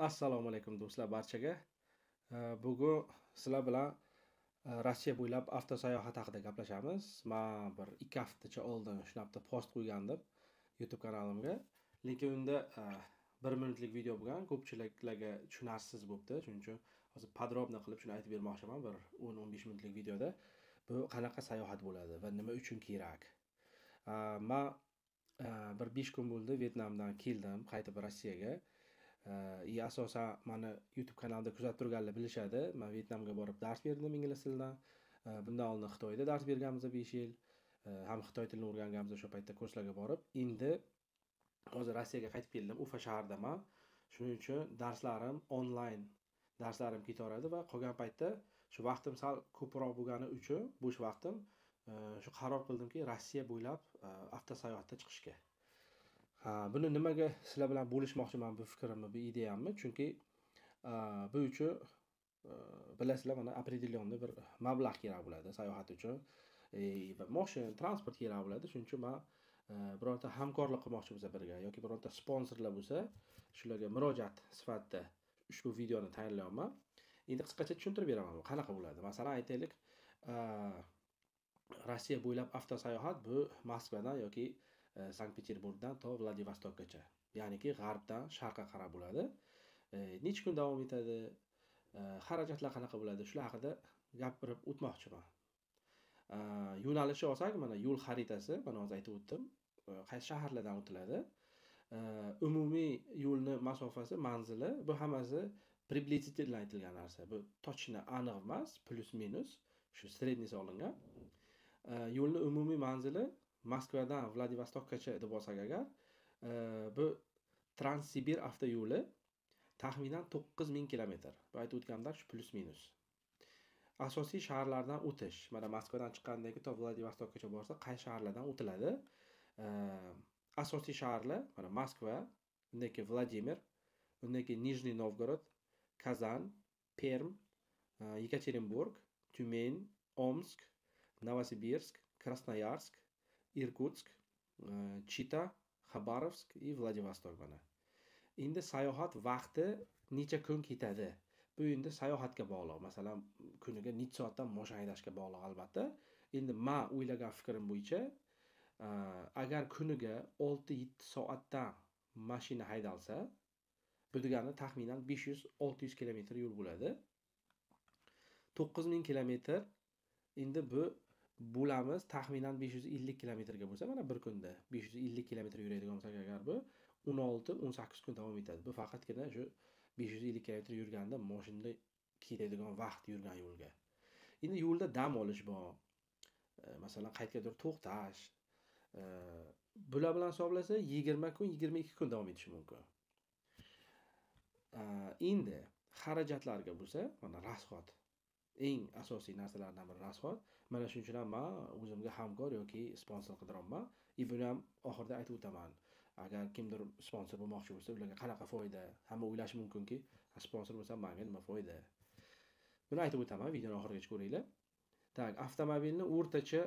Assalomu alaykum do'stlar barchaga. Bugun sizlar bilan Rossiya bo'ylab avtosayohat haqida gaplashamiz. Men bir 2 haftacha oldin shunaqta post qo'ygandim YouTube kanalimga. Lekin unda 1 minutlik video bo'lgan, ko'pchiliklarga tushunarsiz bo'libdi. Shuning uchun hozir podrobno qilib shuni aytib bermoqchiman bir 10-15 minutlik videoda. Bu qanaqa sayohat bo'ladi va nima uchun kerak? Men bir 5 kun bo'ldi Vyetnamdan keldim, qaytib Rossiyaga. Asosan mani YouTube kanalida kuzatib turganlar bilishadi. Men Vyetnamga borib dars berdim ingliz tilidan. Bundan oldin Xitoyda dars berganmiz 5 yil. Ham Xitoy tilini o'rganganmiz o'sha paytda kurslarga borib. Endi hozir Rossiyaga qaytib keldim. Ufa shahridaman. Shuning uchun darslarim onlayn darslarim ketaveradi va qolgan paytda shu vaqtim sal ko'proq bo'lgani uchun bo'sh vaqtim shu qaror qildimki, Rossiya bo'ylab avtosayohatga chiqishga. Buni nimaga sizlar bilan bo'lishmoqchiman bu fikrimni, bu ideyamni? Chunki bu uchun bilasizlar, mana определённый bir mablag' kerak bo'ladi sayohat uchun. Va mashina, transport kerak bo'ladi. Shuning uchun men birorta hamkorlik qilmoqchi bo'lsa birga yoki birorta sponsorlar bo'lsa, shularga murojaat sifatida ushbu videoni tayyorlayapman. Endi qisqacha tushuntirib beraman, bu qanaqa bo'ladi. Masalan, aytaylik, Rossiya bo'ylab avtosayohat bu Moskvadan yoki Sankt-Peterburgdan to Vladivostokgacha, ya'niki g'arbdan sharqqa qarab bo'ladi. Necha kun davom etadi? Xarajatlar qanaqa bo'ladi? Shular haqida gapirib o'tmoqchiman. Yo'nalishni olsak, mana yo'l xaritasi, mana hozir aytib o'tdim. Qaysi shaharlardan o'tiladi? Umumiy yo'lni masofasi, manzili, bu hammasi приблизительно aytilgan narsa. Bu точно aniq emas, plus minus, shu среднийsi olingan. Yo'lni umumiy manzili Moskvadan Vladivostokgacha deb olsak agar, bu Transsibir avtoyo'li taxminan 9000 kilometr. Bu aytib o'tganimdek shu plus minus. Asosiy shaharlardan o'tish. Mana Moskvadan chiqqandan keyin to Vladivostokgacha borsa, qaysi shaharlardan o'tiladi? Asosiy shaharlar mana Moskva, undan keyin Vladimir, undan keyin Nijniy Novgorod, Kazan, Perm, Yekaterinburg, Tyumen, Omsk, Novosibirsk, Krasnoyarsk, Irkutsk, Chita, Xabarovsk va Vladivostok mana. Endi sayohat vaqti necha kun ketadi? Bu endi sayohatga bog'liq. Masalan, kuniga necha soatdan mashina haydashga bog'liq albatta. Endi men o'ylagan fikrim bo'yicha, agar kuniga 6-7 soatdan mashina haydalsa, bu degani taxminan 500-600 kilometr yo'l bo'ladi. 9000 kilometr endi bu bo'lamiz taxminan 550 kilometrga bo'lsa, mana bir kunda 550 kilometr yuradigan bo'lsak agar, bu 16-18 kun davom etadi. Bu faqatgina shu 550 kilometr yurganda mashinada ketadigan vaqt yurgan yo'lga. Endi yo'lda dam olish bor. Masalan, qayergadir to'xtash. Bular bilan hisoblasa 20 kun, 22 kun davom etishi mumkin. Endi xarajatlarga bo'lsa, mana rasxod. Eng asosiy narsalardan biri rasxod. Mana shuning uchun ham men o'zimga hamkor yoki sponsor qidiryapman. Buni ham oxirida aytib o'taman. Agar kimdir sponsor bo'lmoqchi bo'lsa, ularga qanaqa foyda? Hamma o'ylashi mumkinki, sponsor bo'lsam menga nima foyda? Buni aytib o'taman, videoni oxirigacha ko'ringlar. Tak, avtomobilning o'rtacha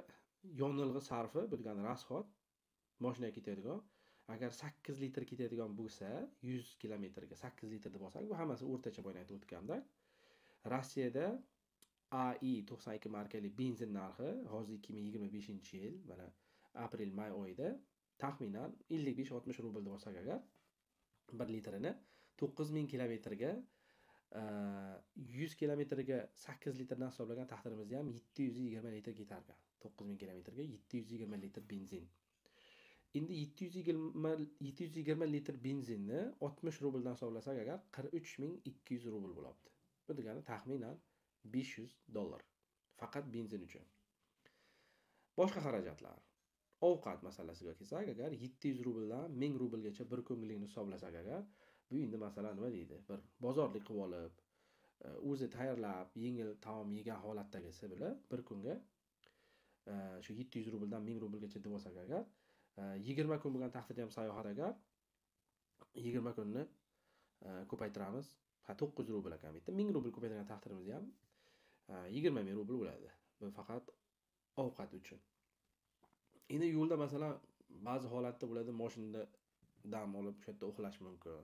yonilg'i sarfi, bu degani rasxod, mashinaga ketadigan, agar 8 litr ketadigan bo'lsa, 100 kilometrga 8 litr deb olsak, bu hammasi o'rtacha bo'yicha aytib o'tganda, Rossiyada AI 92 markali benzin narxi hozir 2025-yil, mana aprel-may oyida taxminan 55-60 rubl deb olsak agar, 1 litrini 9000 kilometrga 100 kilometrga 8 litrdan hisoblagan taqdirimizda ham 720 litr ketar ekan. 9000 kilometrga 720 litr benzin. Endi 720 litr benzinni 60 rubldan hisoblasak agar 43200 rubl bo'ladi. Bu degani taxminan $500 faqat benzin uchun. Boshqa xarajatlar. Ovqat masalasiga kelsak agar 700 rubldan 1000 rublgacha bir kunlikni hisoblasak agar, bu endi masalan nima deydi? Bir bozorlik qilib olib, o'zi tayyorlab, yengil taom yegan holatda kelsa bilan bir kunga shu 700 rubldan 1000 rublgacha deb olsak agar, 20 kun bo'lgan taqdirda ham sayohat agar 20 kunni ko'paytiramiz. 900 rubl ekan bitta. 1000 rubl ko'paytirgan taqdirimizda ham 20 ming rubl bo'ladi. Bu faqat ovqat uchun. Endi yo'lda masalan ba'zi holatda bo'ladi, mashinada dam olib o'sha yerda uxlash mumkin.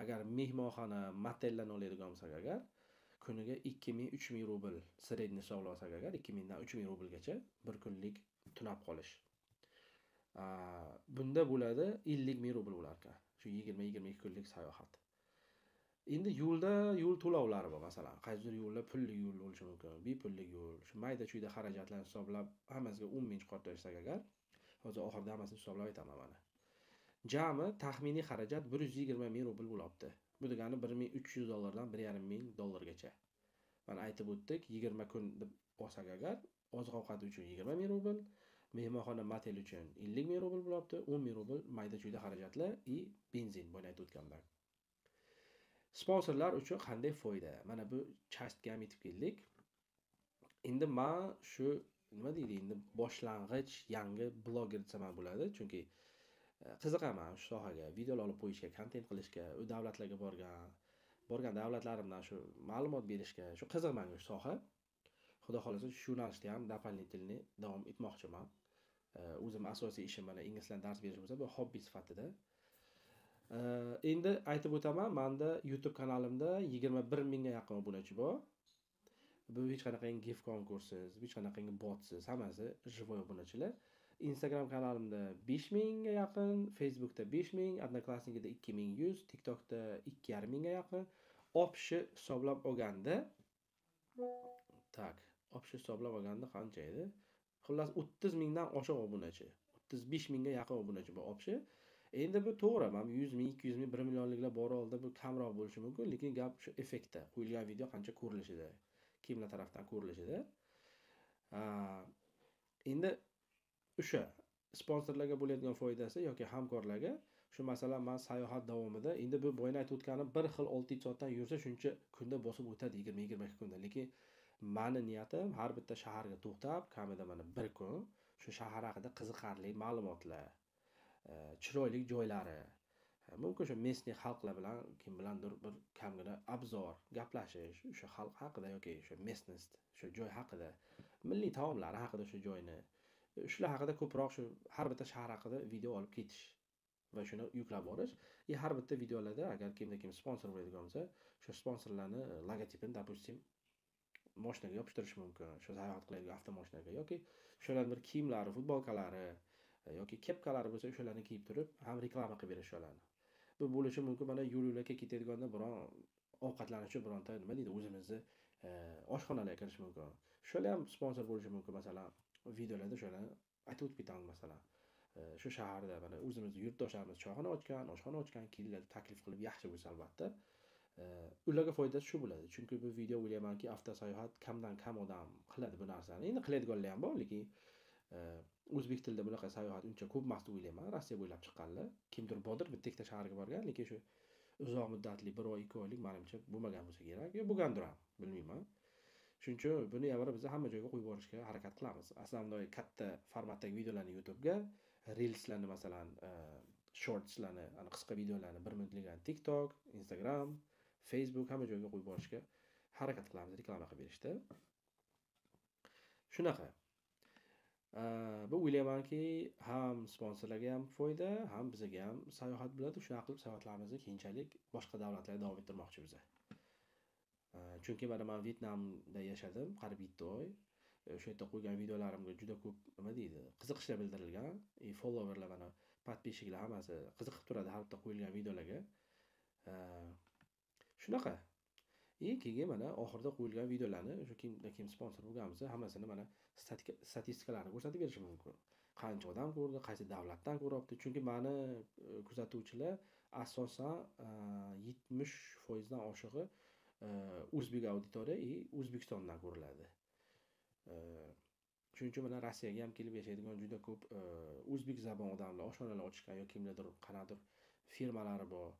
agar mehmonxona moteldan oladigan bo'lsak agar kuniga 2000-3000 rubl sredniy hisoblasak agar 2000 dan 3000 rublgacha bir kunlik tunab qolish. Bunda bo'ladi 50 ming rubl bo'lar ekan. Shu 20-22 kunlik sayohat. Endi yo'l to'lovlari bor, masalan, qaysidir yo'lda pulli yo'l bo'lishi mumkin, bepullik yo'l. Shu mayda-chuyda xarajatlarni hisoblab hammasiga 10 ming chiqartirsak agar, hozir oxirida hammasini hisoblab aytaman mana. Jami taxminiy xarajat 120 ming rubl bo'libdi. Bu degani 1300 dollardan 1,5 ming dollargacha. Mana aytib o'tdik, 20 kun deb olsak agar, oziq-ovqat uchun 20 ming rubl, mehmonxona motel uchun 50 ming rubl bo'libdi, 10 ming rubl mayda-chuyda xarajatlar va benzin bo'la aytib o'tganlar. Sponsorlar uchun qanday foyda? Mana bu chastga ham yetib keldik. Endi men shu nima deydi, endi boshlang'ich yangi bloger desam ham bo'ladi, chunki qiziqaman shu sohaga, videolar olib qo'yishga, kontent qilishga, u davlatlarga borgan davlatlarimdan shu ma'lumot berishga, shu qiziqman shu soha. Xudo xolasa shu yo'nalishda ham дополнительный davom etmoqchiman. O'zim asosiy ishim mana ingliz tilida dars berish bo'lsa, bu hobbi sifatida. Endi aytib o'taman, menda YouTube kanalimda 21 mingga yaqin obunachi bor. Bu hech qanaqangi gift konkursiz, hech qanaqangi botsiz, hammasi живой obunachilar. Instagram kanalimda 5 mingga yaqin, Facebookda 5 ming, Odnoklassnikida 2100, TikTokda 2,5 mingga yaqin. Общий hisoblab olganda, qancha edi? Xullas 30 mingdan oshiq obunachi, 35 mingga yaqin obunachi bor общий. Endi bu to'g'ri, men 100 ming, 200 ming, 1 millionliklar bor oldi, bu kamroq bo'lishi mumkin, lekin gap shu effektda, qo'yilgan video qancha ko'rilishida, kimlar tarafdan ko'rilishida. Endi o'sha sponsorlarga bo'ladigan foydasi yoki hamkorlarga, shu masalan, men sayohat davomida, endi bu bo'yni aytib o'tganim bir xil 6 soatdan yursa shuncha kunda bosib o'tadi, 20-22 kunda, lekin meni niyatim har bitta shaharga to'xtab, kamida mana bir kun shu shahar haqida qiziqarli ma'lumotlar, chiroyli joylari, mumkin shu местный xalqlar bilan kim bilandir bir kamgina obzor, gaplashish, o'sha xalq haqida yoki o'sha местность, o'sha joy haqida, milliy taomlari haqida, o'sha joyni, shular haqida ko'proq shu har bitta shahar haqida video olib ketish va shuni yuklab borish. Har bitta videolarda agar kim sponsor bo'ladigan bo'lsa, shu sponsorlarni logotipini, допустим, mashinaga yopishtirish mumkin, shu sayohat qiladigan avtomashinaga yoki shularning bir kiyimlari, futbolkalari yoki kepkalari bo'lsa, o'shalarni kiyib turib, ham reklama qilib berish shularni. Bu bo'lishi mumkin, mana yo'l-yo'lakka ketayotganda biron ovqatlanuvchi bironta nima deydi, o'zimizni oshxonalarga kirish mumkin. Shular ham sponsor bo'lishi mumkin, masalan, videolarda shularni aytib o'tib ketamiz, masalan. Shu shaharda mana o'zimizning yurtdoshlarimiz choyxona ochgan, oshxona ochgan, kelinglar taklif qilib yaxshi bo'lsa albatta. Ularga foydasi shu bo'ladi. Chunki bu video o'ylaymanki, avtosayohat kamdan kam odam qiladi bu narsani. Endi qiladiganlar ham bor, lekin o'zbek tilida bunaqa sayohat uncha ko'p emas deb o'ylayman. Rossiya bo'ylab chiqqanlar, kimdir bordir, bitta ikkita shaharga borgan, lekin shu uzoq muddatli 1 oy, 2 oylik menimcha bo'lmagan bo'lsa kerak. Yo bo'lgandir ham, bilmayman. Shuning uchun buni avvalo biz hamma joyga qo'yib borishga harakat qilamiz. Aslan katta formatdagi videolarni YouTube'ga, Reelslarni masalan, shortslarni, qisqa videolarni 1 minutliklarni TikTok, Instagram, Facebook hamma joyga qo'yib borishga harakat qilamiz, reklama qilib berishda. Shunaqa. Bu o'ylaymanki, ham sponsorlarga ham foyda, ham bizga ham sayohat bo'ladi. Shunaqa qilib sayohatlarimizni keyinchalik boshqa davlatlarga davom ettirmoqchi biz. Chunki mana men Vyetnamda yashadim, qariyb 7 oy. O'sha yerda qo'ygan videolarimga juda ko'p nima deydi, qiziqishlar bildirilgan. Followerlar mana podpисчиклар hammasi qiziqib turadi har bitta qo'yilgan videolarga. Shunaqa. Keyin mana oxirida qo'yilgan videolarni o'sha kim sponsor bo'lganmiz, hammasini mana statistikalarni ko'rsatib berish mumkin. Qancha odam ko'rdi, qaysi davlatdan ko'ryapti. Chunki meni kuzatuvchilar asosan 70% dan oshig'i o'zbek auditoriya va O'zbekistondan ko'riladi. Shuning uchun mana Rossiyaga ham kelib yashaydigan juda ko'p o'zbek zabon odamlar oshxonalar ochgan yoki kimlardir qanadir firmalari bor.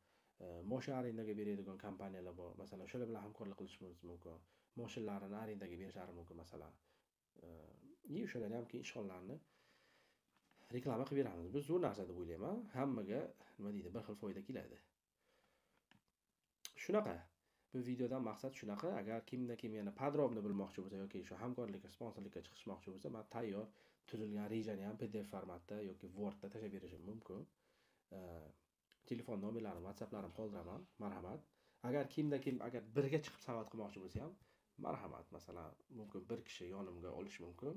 Mashina arendaga beradigan kompaniyalar bor. Masalan, shular bilan hamkorlik qilishimiz mumkin. Mashinalarini arendaga berishlari mumkin, masalan. O'shalarni ham keyin ishxonalarni reklama qilib beramiz. Biz zo'r narsa deb o'ylayman. Hammaga nima deydi, bir xil foyda keladi. Shunaqa. Bu videodan maqsad shunaqa. Agar kim yana podrobni bilmoqchi bo'lsa yoki shu hamkorlikka, sponsorlikka chiqishmoqchi bo'lsa, men tayyor tuzilgan rejani ham PDF formatda yoki Wordda tashlab berishim mumkin. telefon nomerlarim, WhatsApplarim qoldiraman. Marhamat. Agar kimda kim agar birga chiqib sayohat qilmoqchi bo'lsa ham, marhamat. Masalan, mumkin bir kishi yonimga olish mumkin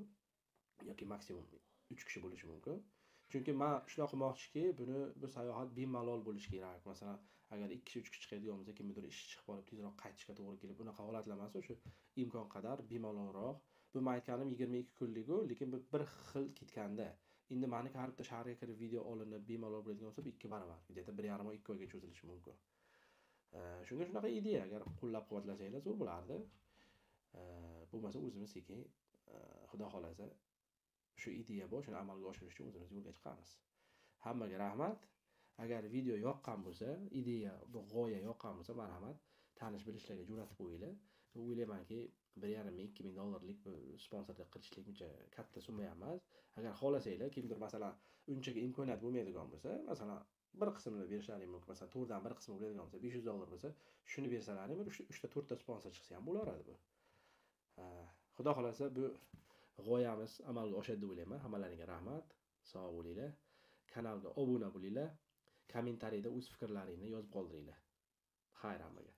yoki maksimum 3 kishi bo'lishi mumkin. Chunki men shunaqa qilmoqchiki, bu sayohat bemalol bo'lishi kerak. Masalan, agar 2 kishi 3 kishi chiqadigan bo'lsa, kimnidir ishi chiqib qolib, tezroq qaytishga to'g'ri kelib, unaqa holatlar emas, o'sha imkon qadar bemalolroq. Bu men aytganim 22 kunlik-ku, lekin bu bir xil ketganda. Endi meniki har bitta shaharga kirib video olinib bemalol bo'ladigan bo'lsa, 2 barobar, где-то 1,5 oy 2 oyga cho'zilishi mumkin. Shunga shunaqa ideya agar qo'llab-quvvatlasanglar zo'r bo'lardi. Bo'lmasa o'zimiz sekin xudo xolasa shu ideya bor, shuni amalga oshirish uchun o'zimiz yo'lga chiqamiz. Hammaga rahmat. Agar video yoqqan bo'lsa, ideya, bu g'oya yoqqan bo'lsa, marhamat, tanish-bilishlarga jo'natib qo'yinglar. O'ylaymanki, 1,5-2 ming dollarlik sponsorlik qilishlik uncha katta summa emas. Agar xohlasanglar, kimdir masalan, unchaga imkoniyat bo'lmaydigan bo'lsa, masalan, bir qismini berishlari mumkin. Masalan, to'rtdan bir qismi bo'ladigan bo'lsa, 500 dollar bo'lsa, shuni bersalar ham 3 ta 4 ta sponsor chiqsa ham bo'laveradi bu. Xudo xolasa bu g'oyamiz amalga oshadi deb o'ylayman. Hammalaringga rahmat. Sog' bo'linglar. Kanalga obuna bo'linglar. Kommentariyada o'z fikrlaringni yozib qoldiringlar. Xayr hammaga.